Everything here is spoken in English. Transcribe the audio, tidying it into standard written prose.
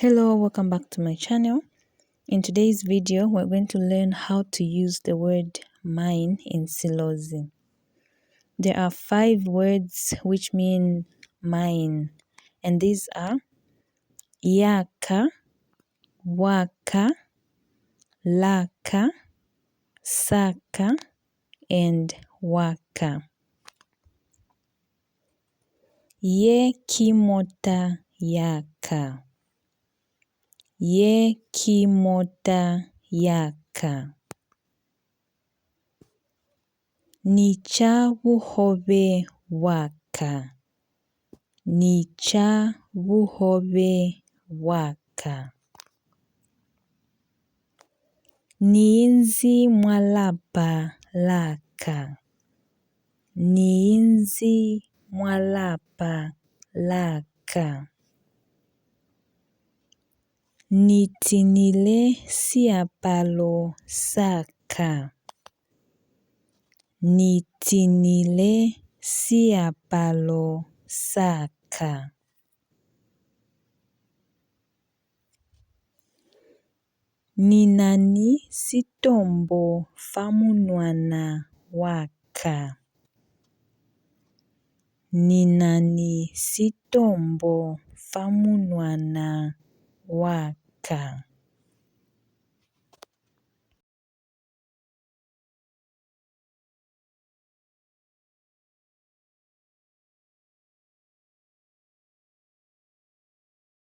Hello, welcome back to my channel. In today's video, we're going to learn how to use the word mine in SILOZI. There are 5 words which mean mine, and these are yaka, waka, laka, saka, and waka. Ye kimota yaka. Ye kimota yaka. Nicha buhobe waka. Nicha buhobe waka. Niinzi mwalapa laka. Niinzi mwalapa laka. Nitinile siapalo saka. Nitinile siapalo saka. Ninani sitombo famunwana waka. Ninani sitombo famunwana waka.